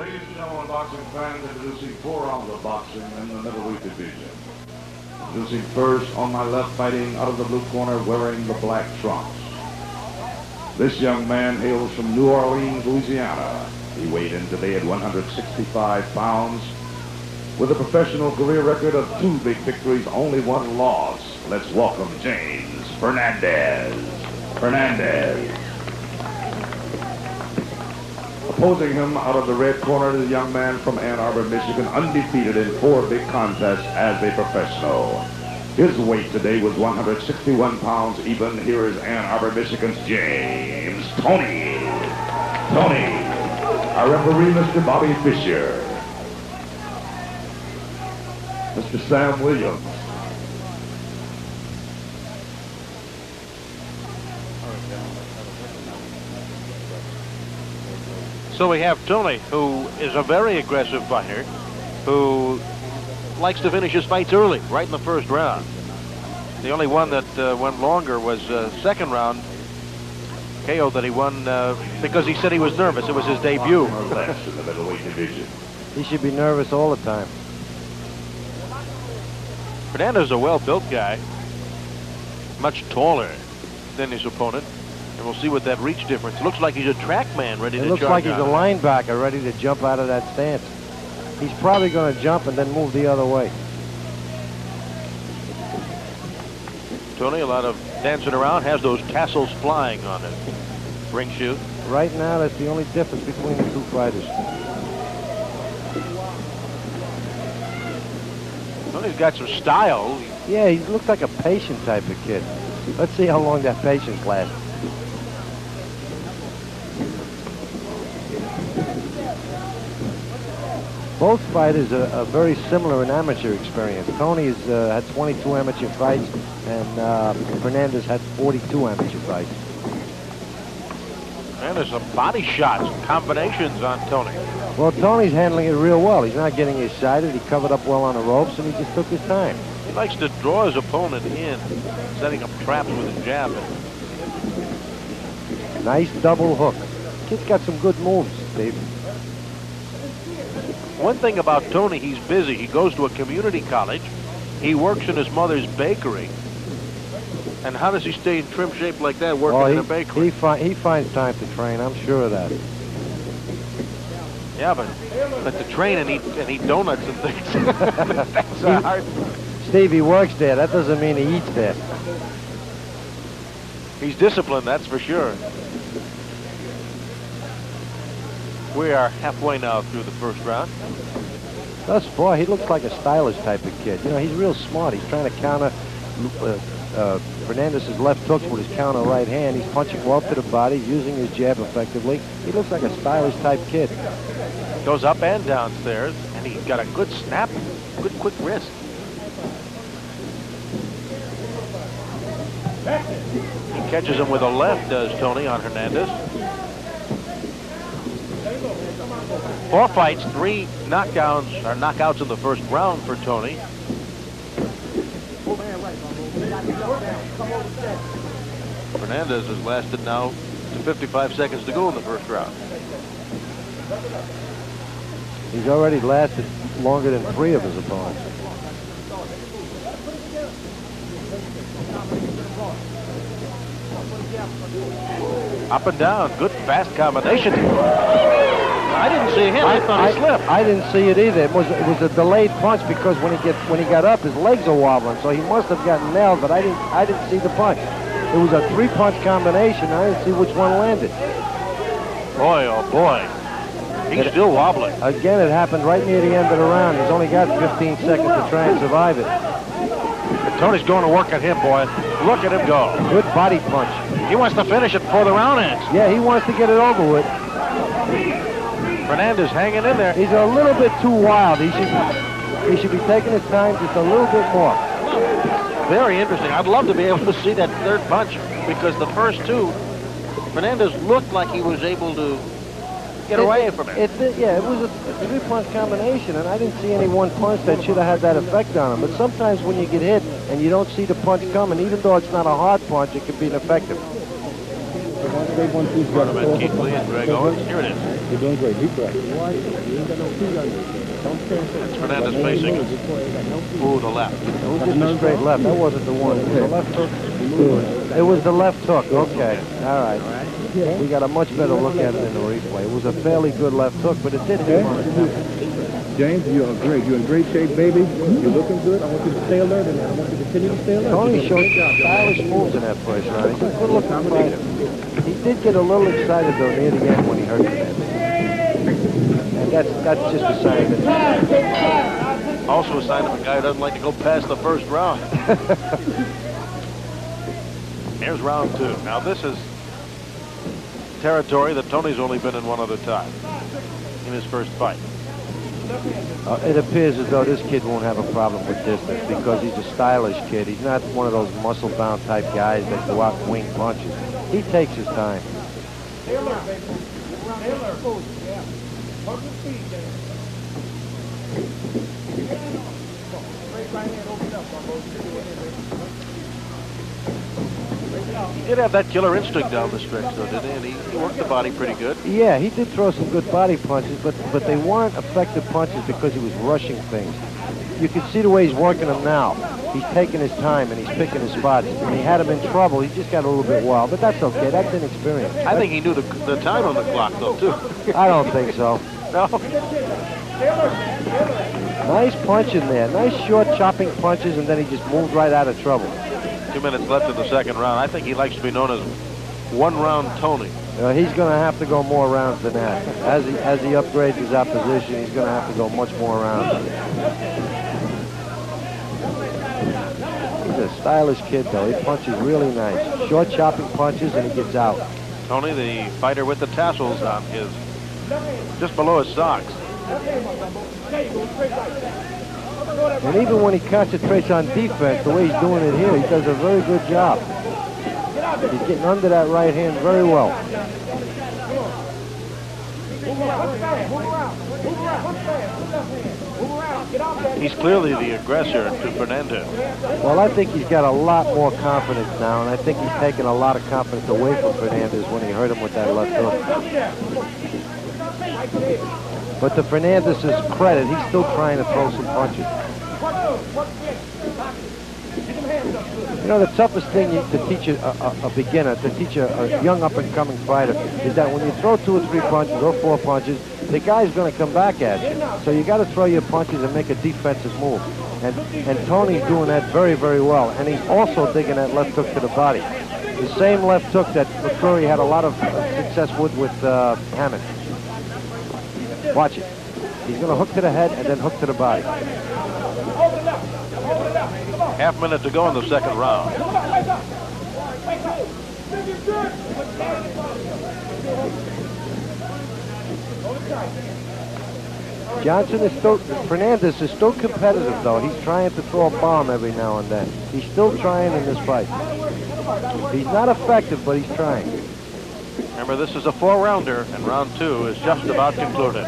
Ladies and gentlemen, boxing fans, introducing 4 rounds of boxing in the middleweight division. Introducing first, on my left, fighting out of the blue corner, wearing the black trunks. This young man hails from New Orleans, Louisiana. He weighed in today at 165 pounds. With a professional career record of 2 big victories, only 1 loss. Let's welcome James Fernandez. Fernandez. Opposing him out of the red corner is a young man from Ann Arbor, Michigan, undefeated in 4 big contests as a professional. His weight today was 161 pounds even. Here is Ann Arbor, Michigan's James Toney. Toney. Our referee, Mr. Bobby Fisher. Mr. Sam Williams. So we have Toney, who is a very aggressive fighter, who likes to finish his fights early, right in the first round. The only one that went longer was second round KO that he won because he said he was nervous. It was his debut. Less in the middleweight division. He should be nervous all the time. Fernandez is a well-built guy, much taller than his opponent. And we'll see what that reach difference. Looks like he's a track man ready to charge. It looks like he's a linebacker ready to jump out of that stance. He's probably going to jump and then move the other way. Toney, a lot of dancing around, has those tassels flying on his ring shoe. Right now, that's the only difference between the 2 fighters. Toney's got some style. Yeah, he looks like a patient type of kid. Let's see how long that patience lasts. Both fighters are very similar in amateur experience. Toney has had 22 amateur fights, and Fernandez had 42 amateur fights. And there's some body shots, combinations on Toney. Well, Toney's handling it real well. He's not getting excited. He covered up well on the ropes, and he just took his time. He likes to draw his opponent in, setting up traps with his jab. Nice double hook. Kid's got some good moves, Steve. One thing about Toney, he's busy. He goes to a community college. He works in his mother's bakery. And how does he stay in trim shape like that working in a bakery? He finds time to train, I'm sure of that. Yeah, but to train and eat donuts and things, that's hard. Steve, he works there. That doesn't mean he eats there. He's disciplined, that's for sure. We are halfway now through the first round. Thus far, he looks like a stylish type of kid. You know, he's real smart. He's trying to counter Fernandez's left hooks with his counter right hand. He's punching well to the body, using his jab effectively. He looks like a stylish type kid. Goes up and downstairs, and he's got a good snap, good quick wrist. He catches him with a left, does Toney, on Hernandez. 4 fights, 3 knockouts in the first round for Toney. Fernandez has lasted now to 55 seconds to go in the first round. He's already lasted longer than 3 of his opponents. Up and down, good fast combination. I didn't see him. I thought he slipped. I didn't see it either. It was a delayed punch because when he got up, his legs are wobbling, so he must have gotten nailed. But I didn't see the punch. It was a 3-punch combination. I didn't see which one landed. Boy, oh boy, he's still wobbling. Again, it happened right near the end of the round. He's only got 15 seconds to try and survive it. And Toney's going to work at him, boy. Look at him go. Good body punch. He wants to finish it before the round ends. Yeah, he wants to get it over with. Fernandez hanging in there. He's a little bit too wild. He should be taking his time just a little bit more. Very interesting. I'd love to be able to see that 3rd punch because the first 2, Fernandez looked like he was able to get away from it. Yeah, it was a 3-punch combination, and I didn't see any one punch that should have had that effect on him. But sometimes when you get hit and you don't see the punch coming, even though it's not a hard punch, it can be ineffective. straight 1-2's got a Tournament Keith Lee and Greg Owens. Here it is. You're doing great. Deep breath. You ain't got no feet on you. Don't stand still. That's Fernandez facing. Ooh, the left. It was just a straight left. That wasn't the one. It was the left hook. It was the left hook. Okay. All right. We got a much better look at it in the replay. It was a fairly good left hook, but it did hit him on his head. James, you are great. You're in great shape, baby. You're looking good. I want you to stay alert, and I want you to continue to stay alert. Tony showed stylish moves in that first round. He's a good-looking fighter. He did get a little excited, though, near the end when he hurt his head. And that's just a sign that... Also a sign of a guy who doesn't like to go past the first round. Here's round 2. Now, this is territory that Tony's only been in one other time in his first fight. It appears as though this kid won't have a problem with distance because he's a stylish kid. He's not one of those muscle-bound type guys that go out and wing punches. He takes his time. He did have that killer instinct down the stretch, though, didn't he? And he worked the body pretty good. Yeah, he did throw some good body punches, but they weren't effective punches because he was rushing things. You can see the way he's working them now. He's taking his time and he's picking his spots. When he had him in trouble, he just got a little bit wild, but that's okay. That's inexperience. I think he knew the time on the clock, though, too. I don't think so. No. Nice punch in there. Nice short chopping punches, and then he just moved right out of trouble. 2 minutes left in the second round. I think he likes to be known as one-round Toney. He's going to have to go more rounds than that. As he upgrades his opposition, he's going to have to go much more rounds. He's a stylish kid, though. He punches really nice. Short chopping punches, and he gets out. Tony, the fighter with the tassels on his, just below his socks. And even when he concentrates on defense, the way he's doing it here, he does a very good job. He's getting under that right hand very well. He's clearly the aggressor to Fernandez. Well, I think he's got a lot more confidence now, and I think he's taken a lot of confidence away from Fernandez when he hurt him with that left hook. But to Fernandez's credit, he's still trying to throw some punches. You know, the toughest thing to teach a beginner, to teach a young up-and-coming fighter, is that when you throw 2 or 3 punches or 4 punches, the guy's going to come back at you. So you got to throw your punches and make a defensive move. And Toney's doing that very, very well. And he's also digging that left hook to the body. The same left hook that McCrory had a lot of success with Hammond. Watch it. He's going to hook to the head and then hook to the body. Half minute to go in the second round. Fernandez is still competitive, though. He's trying to throw a bomb every now and then. He's still trying in this fight. He's not effective, but he's trying. Remember, this is a 4-rounder, and round 2 is just about concluded.